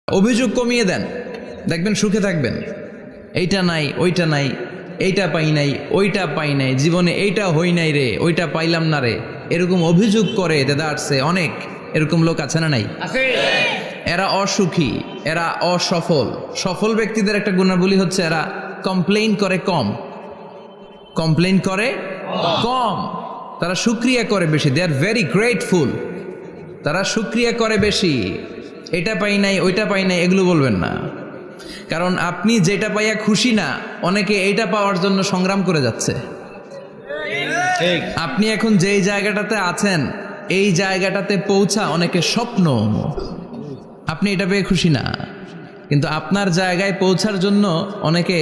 অভিযোগ কমিয়ে দেন, দেখবেন সুখে থাকবেন। এইটা নাই, ওইটা নাই, এইটা পাই নাই, ওইটা পাই নাই, জীবনে এইটা হই নাই রে, ওইটা পাইলাম না রে, এরকম অভিযোগ করে দেদারছে অনেক। এরকম লোক আছে না নাই? এরা অসুখী, এরা অসফল। সফল ব্যক্তিদের একটা গুণাবলী হচ্ছে এরা কমপ্লেইন করে কম, কমপ্লেইন করে কম, তারা শুকরিয়া করে বেশি। দে আর ভেরি গ্রেটফুল, তারা শুকরিয়া করে বেশি। এটা পাই নাই, ওইটা পাই নাই, এগুলো বলবেন না। কারণ আপনি যেটা পাইয়া খুশি না, অনেকে এইটা পাওয়ার জন্য সংগ্রাম করে যাচ্ছে। আপনি এখন যেই জায়গাটাতে আছেন, এই জায়গাটাতে পৌঁছা অনেকে স্বপ্ন। আপনি এটা পেয়ে খুশি না, কিন্তু আপনার জায়গায় পৌঁছার জন্য অনেকে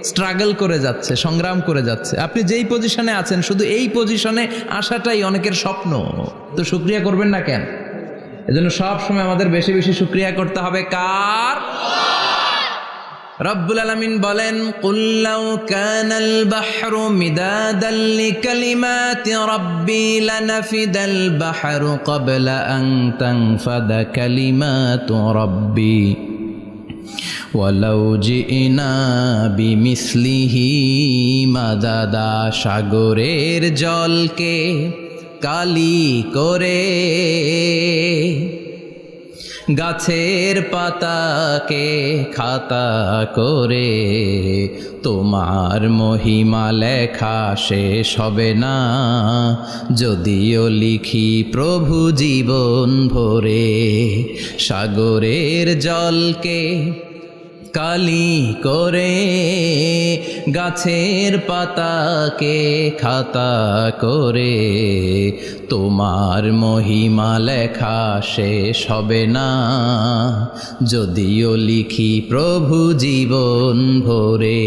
স্ট্রাগল করে যাচ্ছে, সংগ্রাম করে যাচ্ছে। আপনি যেই পজিশনে আছেন, শুধু এই পজিশনে আসাটাই অনেকের স্বপ্ন। তো শুকরিয়া করবেন না কেন? এজন্য সব সময় আমাদের বেশি বেশি শুকরিয়া করতে হবে কার? রব্বুল আলামিন বলেন, কুল লাউ কানাল বাহরু মিদাদান লিকালিমাতি রাব্বি লানাফিদাল বাহরু ক্বাবলা আন তানফাদা কালিমাতু রাব্বি ওয়ালাউ জিনা বিমিসলিহি মাদাদা। সাগরের জলকে কালি করে, গাছের পাতাকে খাতা করে, তোমার মহিমা লেখা শেষ হবে না, যদিও লিখি প্রভু জীবন ভরে। সাগরের জলকে কালি করে, গাছের পাতাকে খাতা করে, তোমার মহিমা লেখা শেষ হবে না, যদিও লিখি প্রভু জীবন ভরে।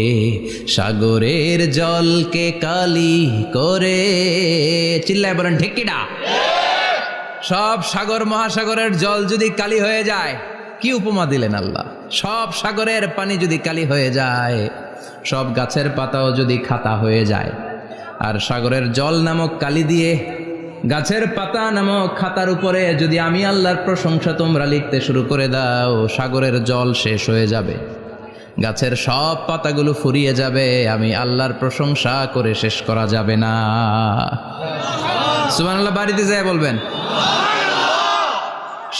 সাগরের জলকে কালি করে, চিল্লায় বলেন ঠিক কিনা? সব সাগর মহাসাগরের জল যদি কালি হয়ে যায়, কি উপমা দিলেন আল্লাহ! সব সাগরের পানি যদি কালি হয়ে যায়, সব গাছের পাতাও যদি খাতা হয়ে যায়, আর সাগরের জল নামক কালি দিয়ে গাছের পাতা নামক খাতার উপরে যদি আমি আল্লাহর প্রশংসা তোমরা লিখতে শুরু করে দাও, সাগরের জল শেষ হয়ে যাবে, গাছের সব পাতাগুলো ফুরিয়ে যাবে, আমি আল্লাহর প্রশংসা করে শেষ করা যাবে না। সুবহানাল্লাহ বাড়িতে যায় বলবেন।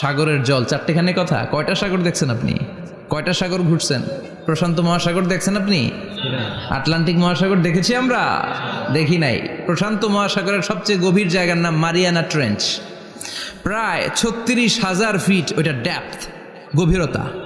সাগরের জল, চারটেখানে কথা। কয়টা সাগর দেখছেন আপনি? কয়টা সাগর ঘুরছেন? প্রশান্ত মহাসাগর দেখছেন আপনি? আটলান্টিক মহাসাগর দেখেছি আমরা? দেখি নাই। প্রশান্ত মহাসাগরের সবচেয়ে গভীর জায়গার নাম মারিয়ানা ট্রেঞ্চ, প্রায় 36,000 ফিট ওইটা ডেপথ, গভীরতা।